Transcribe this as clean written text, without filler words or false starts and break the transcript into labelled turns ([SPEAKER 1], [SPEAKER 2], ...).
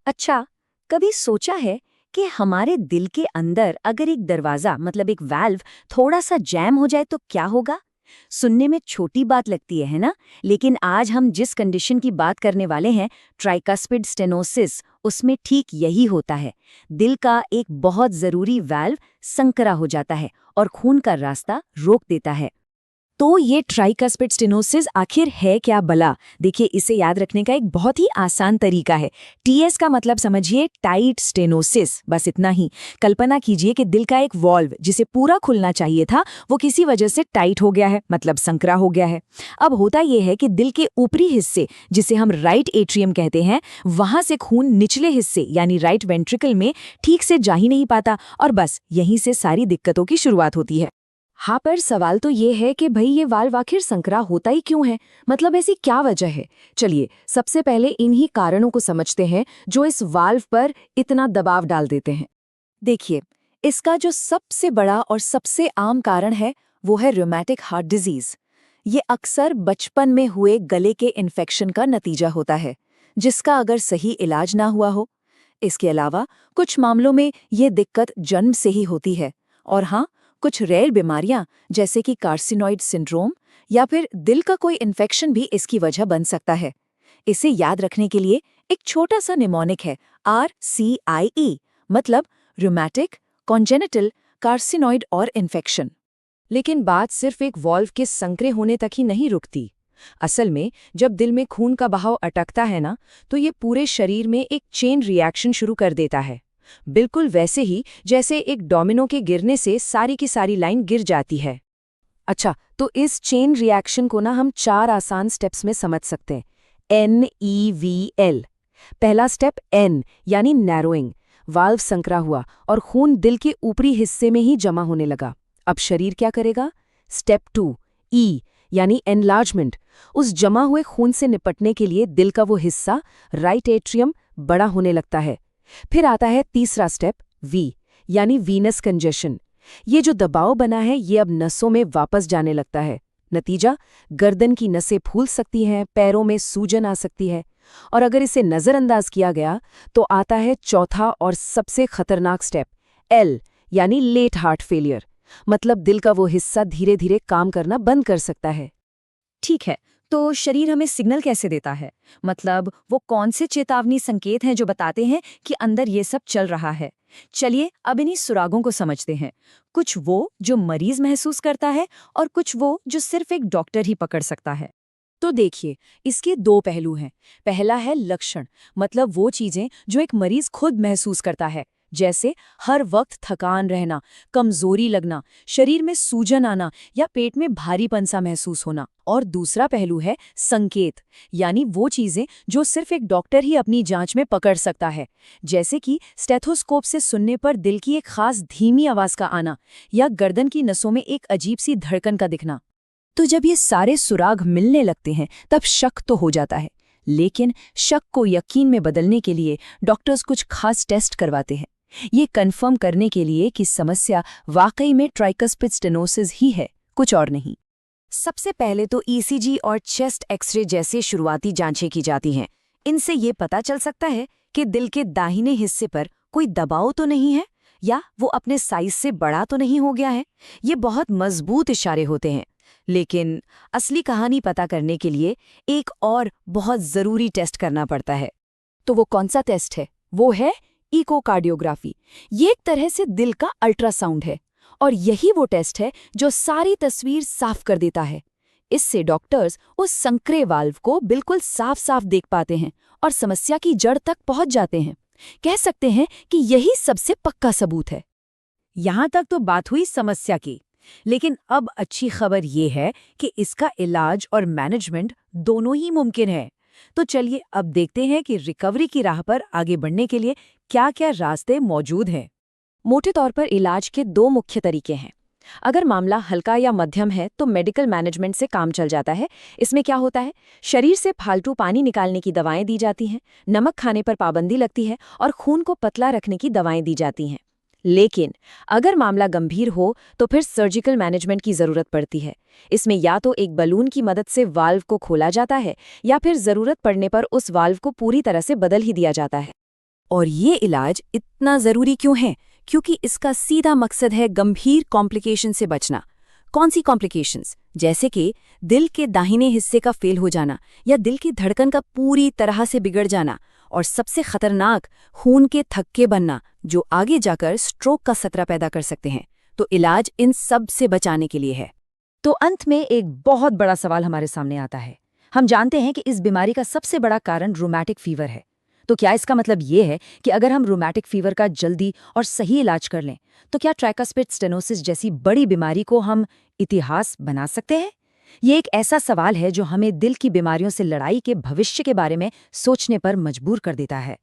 [SPEAKER 1] अच्छा, कभी सोचा है कि हमारे दिल के अंदर अगर एक दरवाजा मतलब एक वाल्व थोड़ा सा जैम हो जाए तो क्या होगा? सुनने में छोटी बात लगती है ना? लेकिन आज हम जिस कंडीशन की बात करने वाले हैं, ट्राइकास्पिड स्टेनोसिस, उसमें ठीक यही होता है। दिल का एक बहुत जरूरी वाल्व संकरा हो जाता है और खून का रास्ता रोक देता है।
[SPEAKER 2] तो ये ट्राइकास्पिड स्टेनोसिस आखिर है क्या भला? देखिए, इसे याद रखने का एक बहुत ही आसान तरीका है। टीएस का मतलब समझिए टाइट स्टेनोसिस, बस इतना ही। कल्पना कीजिए कि दिल का एक वॉल्व जिसे पूरा खुलना चाहिए था, वो किसी वजह से टाइट हो गया है, मतलब संकरा हो गया है। अब होता यह है कि दिल के ऊपरी हिस्से, जिसे हम राइट एट्रियम कहते हैं, वहां से खून निचले हिस्से यानी राइट वेंट्रिकल में ठीक से जा ही नहीं पाता, और बस यहीं से सारी दिक्कतों की शुरुआत होती है। हाँ, पर सवाल तो ये है कि भाई ये वाल्व आखिर संकरा होता ही क्यों है? मतलब ऐसी क्या वजह है? चलिए, सबसे पहले इन्हीं कारणों को समझते हैं जो इस वाल्व पर इतना दबाव डाल देते हैं। देखिए, इसका जो सबसे बड़ा और सबसे आम कारण है, वो है रूमेटिक हार्ट डिजीज। ये अक्सर बचपन में हुए गले के इन्फेक्शन का नतीजा होता है, जिसका अगर सही इलाज ना हुआ हो। इसके अलावा कुछ मामलों में ये दिक्कत जन्म से ही होती है, और हाँ, कुछ रेयर बीमारियां जैसे कि कार्सिनोइड सिंड्रोम या फिर दिल का कोई इन्फेक्शन भी इसकी वजह बन सकता है। इसे याद रखने के लिए एक छोटा सा निमोनिक है, RCIE, मतलब रूमेटिक कॉन्जेनिटल कार्सिनोइड और इन्फेक्शन। लेकिन बात सिर्फ एक वॉल्व के संकरे होने तक ही नहीं रुकती। असल में जब दिल में खून का बहाव अटकता है ना, तो ये पूरे शरीर में एक चेन रिएक्शन शुरू कर देता है। बिल्कुल वैसे ही जैसे एक डोमिनो के गिरने से सारी की सारी लाइन गिर जाती है। अच्छा, तो इस चेन रिएक्शन को ना हम 4 आसान स्टेप्स में समझ सकते हैं। NEVL। पहला स्टेप N यानी नैरोइंग। वाल्व संकरा हुआ और खून दिल के ऊपरी हिस्से में ही जमा होने लगा। अब शरीर क्या करेगा? स्टेप 2 E यानी एनलार्जमेंट। उस जमा हुए खून से निपटने के लिए दिल का वो हिस्सा, राइट एट्रियम, बड़ा होने लगता है। फिर आता है तीसरा स्टेप, V यानी वीनस कंजेशन। ये जो दबाव बना है, ये अब नसों में वापस जाने लगता है। नतीजा, गर्दन की नसें फूल सकती हैं, पैरों में सूजन आ सकती है। और अगर इसे नज़रअंदाज किया गया तो आता है चौथा और सबसे खतरनाक स्टेप, L यानी लेट हार्ट फेलियर। मतलब दिल का वो हिस्सा धीरे धीरे काम करना बंद कर सकता है।
[SPEAKER 1] ठीक है, तो शरीर हमें सिग्नल कैसे देता है? मतलब वो कौन से चेतावनी संकेत हैं जो बताते हैं कि अंदर ये सब चल रहा है? चलिए अब इन्हीं सुरागों को समझते हैं। कुछ वो जो मरीज महसूस करता है और कुछ वो जो सिर्फ एक डॉक्टर ही पकड़ सकता है।
[SPEAKER 2] तो देखिए, इसके 2 पहलू हैं। पहला है लक्षण, मतलब वो चीजें जो एक मरीज खुद महसूस करता है, जैसे हर वक्त थकान रहना, कमजोरी लगना, शरीर में सूजन आना या पेट में भारीपन सा महसूस होना। और दूसरा पहलू है संकेत, यानी वो चीजें जो सिर्फ एक डॉक्टर ही अपनी जांच में पकड़ सकता है, जैसे कि स्टेथोस्कोप से सुनने पर दिल की एक खास धीमी आवाज का आना या गर्दन की नसों में एक अजीब सी धड़कन का दिखना। तो जब ये सारे सुराग मिलने लगते हैं, तब शक तो हो जाता है। लेकिन शक को यकीन में बदलने के लिए डॉक्टर्स कुछ खास टेस्ट करवाते हैं, ये कंफर्म करने के लिए कि समस्या वाकई में ट्राइकास्पिड स्टेनोसिस ही है, कुछ और नहीं। सबसे पहले तो ईसीजी और चेस्ट एक्सरे जैसे शुरुआती जांचें की जाती हैं। इनसे ये पता चल सकता है कि दिल के दाहिने हिस्से पर कोई दबाव तो नहीं है, या वो अपने साइज से बड़ा तो नहीं हो गया है। ये बहुत मजबूत इशारे होते हैं। लेकिन असली कहानी पता करने के लिए एक और बहुत जरूरी टेस्ट करना पड़ता है। तो वो कौन सा टेस्ट है? वो है इकोकार्डियोग्राफी। ये एक तरह से दिल का अल्ट्रासाउंड है, और यही वो टेस्ट है जो सारी तस्वीर साफ कर देता है। इससे डॉक्टर्स उस संकरे वाल्व को बिल्कुल साफ साफ देख पाते हैं और समस्या की जड़ तक पहुंच जाते हैं। कह सकते हैं कि यही सबसे पक्का सबूत है।
[SPEAKER 1] यहाँ तक तो बात हुई समस्या की, लेकिन अब अच्छी खबर ये है कि इसका इलाज और मैनेजमेंट दोनों ही मुमकिन है। तो चलिए अब देखते हैं कि रिकवरी की राह पर आगे बढ़ने के लिए क्या-क्या रास्ते मौजूद हैं।
[SPEAKER 2] मोटे तौर पर इलाज के 2 मुख्य तरीके हैं। अगर मामला हल्का या मध्यम है तो मेडिकल मैनेजमेंट से काम चल जाता है। इसमें क्या होता है? शरीर से फालतू पानी निकालने की दवाएं दी जाती हैं, नमक खाने पर पाबंदी लगती है और खून को पतला रखने की दवाएं दी जाती हैं। लेकिन अगर मामला गंभीर हो तो फिर सर्जिकल मैनेजमेंट की जरूरत पड़ती है। इसमें या तो एक बलून की मदद से वाल्व को खोला जाता है, या फिर जरूरत पड़ने पर उस वाल्व को पूरी तरह से बदल ही दिया जाता है। और ये इलाज इतना ज़रूरी क्यों है? क्योंकि इसका सीधा मकसद है गंभीर कॉम्प्लिकेशन से बचना। कौन सी कॉम्प्लिकेशंस? जैसे कि दिल के दाहिने हिस्से का फेल हो जाना या दिल की धड़कन का पूरी तरह से बिगड़ जाना, और सबसे खतरनाक खून के थक्के बनना, जो आगे जाकर स्ट्रोक का खतरा पैदा कर सकते हैं। तो इलाज इन सब से बचाने के लिए है।
[SPEAKER 1] तो अंत में एक बहुत बड़ा सवाल हमारे सामने आता है। हम जानते हैं कि इस बीमारी का सबसे बड़ा कारण रूमेटिक फीवर है। तो क्या इसका मतलब ये है कि अगर हम रूमेटिक फीवर का जल्दी और सही इलाज कर लें, तो क्या ट्राइकास्पिड स्टेनोसिस जैसी बड़ी बीमारी को हम इतिहास बना सकते हैं? ये एक ऐसा सवाल है जो हमें दिल की बीमारियों से लड़ाई के भविष्य के बारे में सोचने पर मजबूर कर देता है।